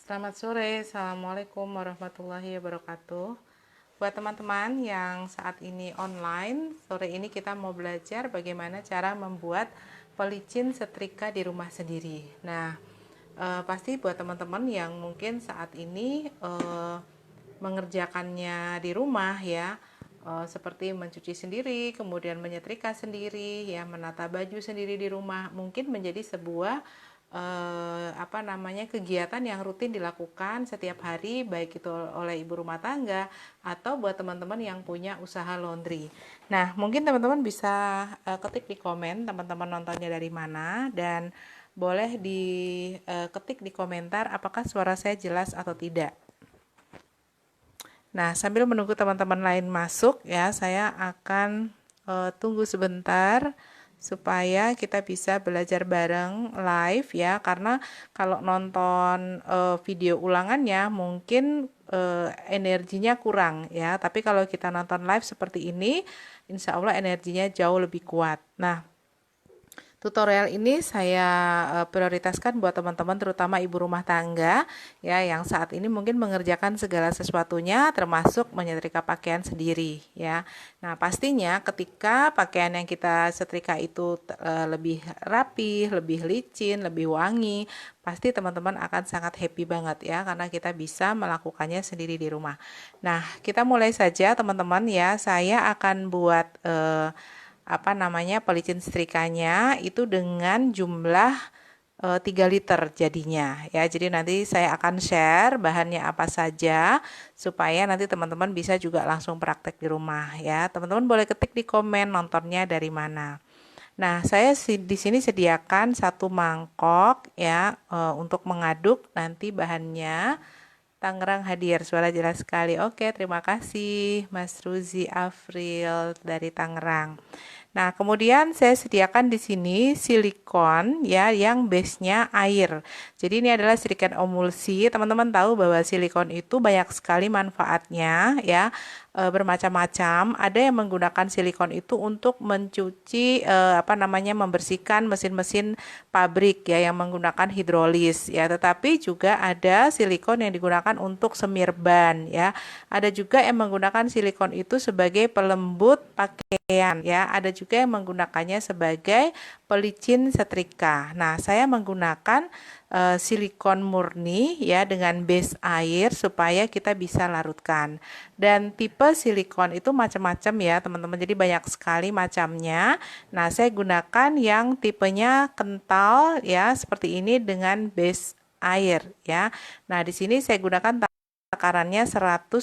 Selamat sore, Assalamualaikum warahmatullahi wabarakatuh. Buat teman-teman yang saat ini online, sore ini kita mau belajar bagaimana cara membuat pelicin setrika di rumah sendiri. Nah, pasti buat teman-teman yang mungkin saat ini mengerjakannya di rumah ya, seperti mencuci sendiri, kemudian menyetrika sendiri, ya menata baju sendiri di rumah, mungkin menjadi sebuah kegiatan yang rutin dilakukan setiap hari, baik itu oleh ibu rumah tangga atau buat teman-teman yang punya usaha laundry. Nah, mungkin teman-teman bisa ketik di komen teman-teman nontonnya dari mana, dan boleh diketik di komentar apakah suara saya jelas atau tidak. Nah, sambil menunggu teman-teman lain masuk ya, saya akan tunggu sebentar supaya kita bisa belajar bareng live ya, karena kalau nonton video ulangannya mungkin energinya kurang ya, tapi kalau kita nonton live seperti ini, insya Allah energinya jauh lebih kuat. Nah, tutorial ini saya prioritaskan buat teman-teman terutama ibu rumah tangga ya, yang saat ini mungkin mengerjakan segala sesuatunya termasuk menyetrika pakaian sendiri ya. Nah, pastinya ketika pakaian yang kita setrika itu lebih rapi, lebih licin, lebih wangi, pasti teman-teman akan sangat happy banget ya, karena kita bisa melakukannya sendiri di rumah. Nah, kita mulai saja teman-teman ya. Saya akan buat pelicin setrikanya itu dengan jumlah 3 liter jadinya ya. Jadi nanti saya akan share bahannya apa saja supaya nanti teman-teman bisa juga langsung praktek di rumah ya. Teman-teman boleh ketik di komen nontonnya dari mana. Nah, saya di sini sediakan 1 mangkok ya, untuk mengaduk nanti bahannya. Tangerang hadir, suara jelas sekali. Oke, terima kasih Mas Ruzi Afril dari Tangerang. Nah, kemudian saya sediakan di sini silikon ya, yang base-nya air. Jadi ini adalah silikon emulsi. Teman-teman tahu bahwa silikon itu banyak sekali manfaatnya ya, bermacam-macam. Ada yang menggunakan silikon itu untuk mencuci membersihkan mesin-mesin pabrik ya, yang menggunakan hidrolis ya. Tetapi juga ada silikon yang digunakan untuk semir ban ya. Ada juga yang menggunakan silikon itu sebagai pelembut pakaian ya. Ada juga yang menggunakannya sebagai pelicin setrika. Nah, saya menggunakan silikon murni ya dengan base air supaya kita bisa larutkan. Dan tipe silikon itu macam-macam ya, teman-teman. Jadi banyak sekali macamnya. Nah, saya gunakan yang tipenya kental ya, seperti ini dengan base air ya. Nah, di sini saya gunakan takarannya 150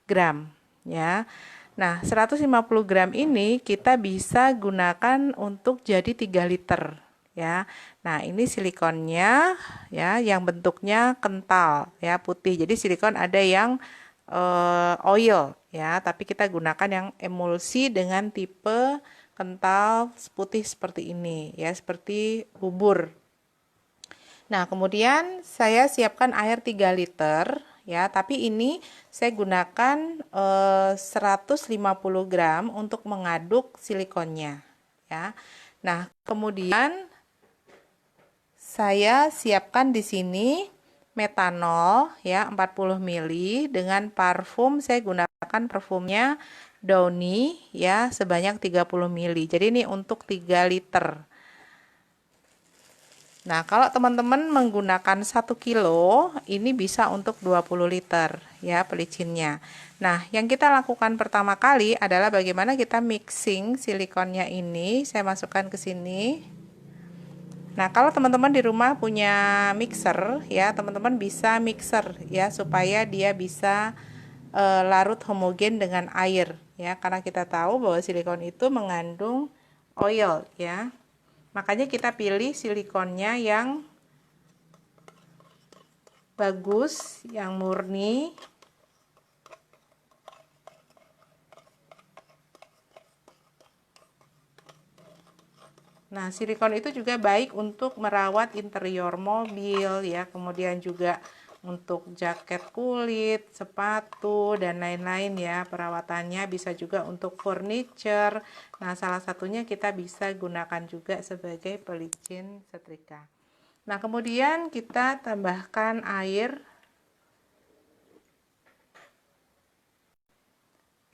gram ya. Nah, 150 gram ini kita bisa gunakan untuk jadi 3 liter ya. Nah, ini silikonnya ya, yang bentuknya kental ya, putih. Jadi silikon ada yang oil ya, tapi kita gunakan yang emulsi dengan tipe kental putih seperti ini ya, seperti bubur. Nah, kemudian saya siapkan air 3 liter ya, tapi ini saya gunakan 150 gram untuk mengaduk silikonnya ya. Nah, kemudian saya siapkan di sini metanol ya, 40 ml dengan parfum. Saya gunakan parfumnya Downy ya, sebanyak 30 ml. Jadi ini untuk 3 liter. Nah, kalau teman-teman menggunakan 1 kilo, ini bisa untuk 20 liter ya pelicinnya. Nah, yang kita lakukan pertama kali adalah bagaimana kita mixing silikonnya ini. Saya masukkan ke sini. Nah, kalau teman-teman di rumah punya mixer ya, teman-teman bisa mixer ya supaya dia bisa larut homogen dengan air ya, karena kita tahu bahwa silikon itu mengandung oil ya. Makanya kita pilih silikonnya yang bagus, yang murni. Nah, silikon itu juga baik untuk merawat interior mobil ya, kemudian juga untuk jaket kulit, sepatu, dan lain-lain ya. Perawatannya bisa juga untuk furniture. Nah, salah satunya kita bisa gunakan juga sebagai pelicin setrika. Nah, kemudian kita tambahkan air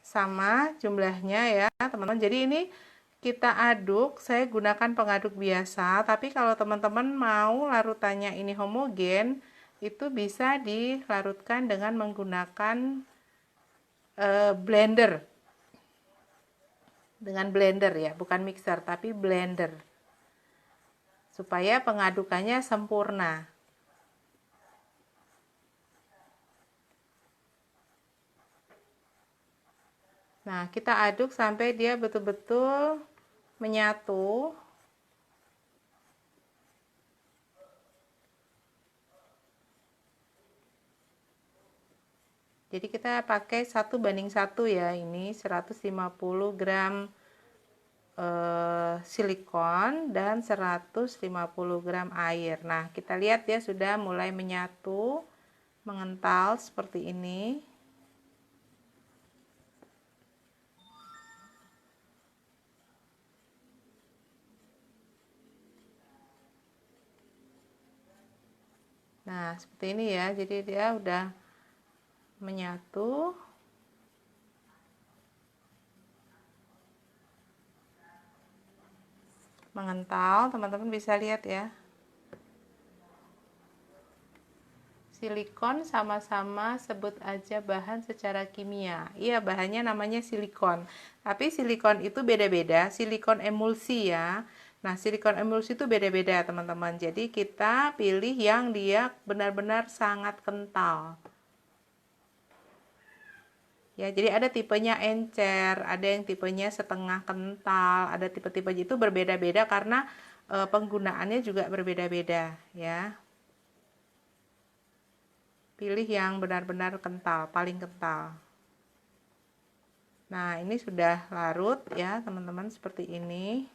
sama jumlahnya ya, teman-teman. Jadi ini kita aduk, saya gunakan pengaduk biasa, tapi kalau teman-teman mau larutannya ini homogen, itu bisa dilarutkan dengan menggunakan blender. Dengan blender ya, bukan mixer, tapi blender. Supaya pengadukannya sempurna. Nah, kita aduk sampai dia betul-betul menyatu. Jadi kita pakai 1:1 ya, ini 150 gram silikon dan 150 gram air. Nah, kita lihat dia sudah mulai menyatu, mengental seperti ini. Nah, seperti ini ya. Jadi dia udah menyatu. Mengental, teman-teman bisa lihat ya. Silikon sama-sama sebut aja bahan secara kimia. Iya, bahannya namanya silikon. Tapi silikon itu beda-beda. Silikon emulsi ya. Nah, silikon emulsi itu beda-beda, teman-teman. Jadi kita pilih yang dia benar-benar sangat kental. Ya, jadi ada tipenya encer, ada yang tipenya setengah kental, ada tipe-tipe itu berbeda-beda karena penggunaannya juga berbeda-beda ya. Pilih yang benar-benar kental, paling kental. Nah, ini sudah larut ya, teman-teman, seperti ini.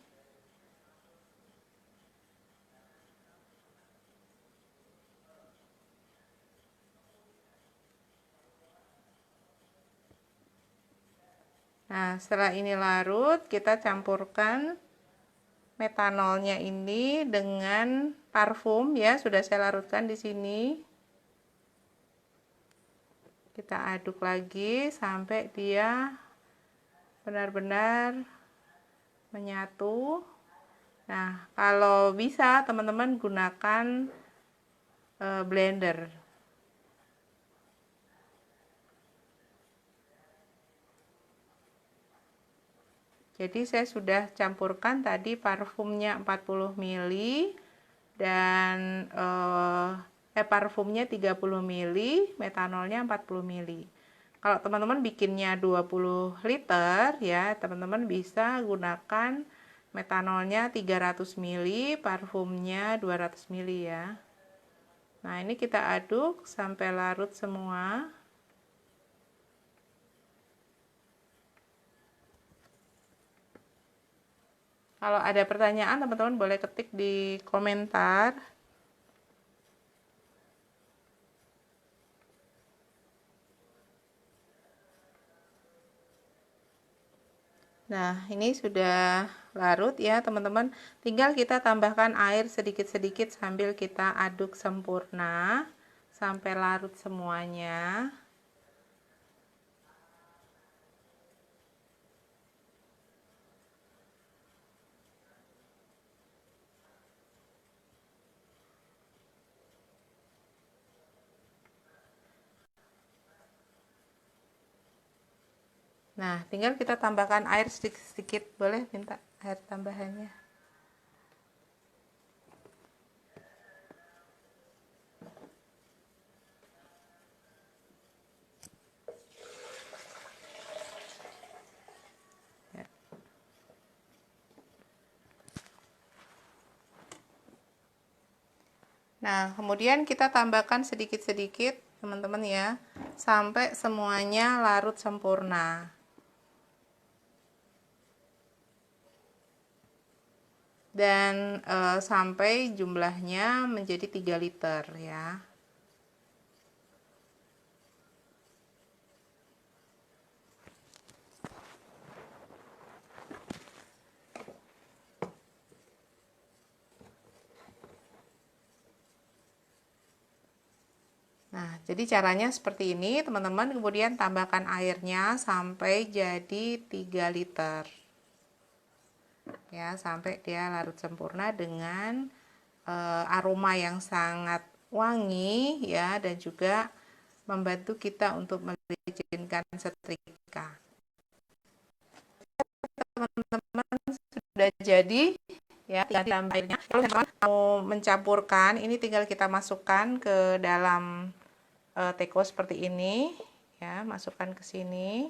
Nah, setelah ini larut, kita campurkan metanolnya ini dengan parfum ya, sudah saya larutkan di sini. Kita aduk lagi sampai dia benar-benar menyatu. Nah, kalau bisa teman-teman gunakan blender. Jadi saya sudah campurkan tadi parfumnya 40 ml dan parfumnya 30 ml, metanolnya 40 ml. Kalau teman-teman bikinnya 20 liter ya, teman-teman bisa gunakan metanolnya 300 ml, parfumnya 200 ml ya. Nah, ini kita aduk sampai larut semua. Kalau ada pertanyaan, teman-teman boleh ketik di komentar. Nah, ini sudah larut ya, teman-teman. Tinggal kita tambahkan air sedikit-sedikit sambil kita aduk sempurna sampai larut semuanya. Nah, tinggal kita tambahkan air sedikit-sedikit. Boleh minta air tambahannya. Ya. Nah, kemudian kita tambahkan sedikit-sedikit, teman-teman ya, sampai semuanya larut sempurna. Dan sampai jumlahnya menjadi 3 liter ya. Nah, jadi caranya seperti ini, teman-teman. Kemudian tambahkan airnya sampai jadi 3 liter. Ya, sampai dia larut sempurna dengan aroma yang sangat wangi ya, dan juga membantu kita untuk melicinkan setrika. Teman-teman, sudah jadi ya, tinggal ditambah airnya. Kalau teman-teman mau mencampurkan, ini tinggal kita masukkan ke dalam teko seperti ini ya, masukkan ke sini.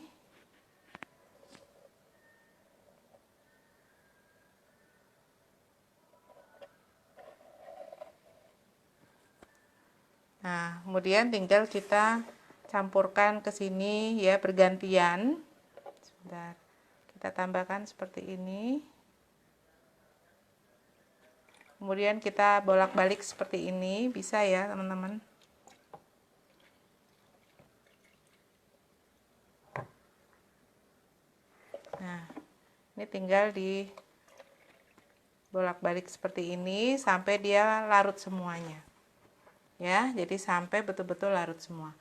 Nah, kemudian tinggal kita campurkan ke sini ya, bergantian. Sebentar. Kita tambahkan seperti ini. Kemudian kita bolak-balik seperti ini, bisa ya, teman-teman. Nah, ini tinggal di bolak-balik seperti ini sampai dia larut semuanya. Ya, jadi sampai betul-betul larut semua.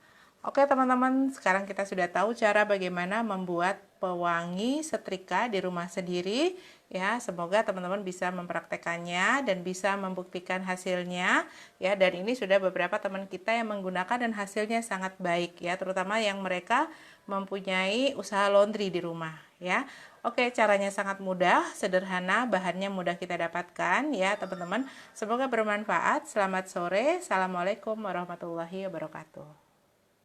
Oke teman-teman, sekarang kita sudah tahu cara bagaimana membuat pewangi setrika di rumah sendiri. Ya, semoga teman-teman bisa mempraktekannya dan bisa membuktikan hasilnya. Ya, dan ini sudah beberapa teman kita yang menggunakan dan hasilnya sangat baik ya, terutama yang mereka mempunyai usaha laundry di rumah ya. Oke, caranya sangat mudah, sederhana, bahannya mudah kita dapatkan ya teman-teman. Semoga bermanfaat. Selamat sore. Assalamualaikum warahmatullahi wabarakatuh.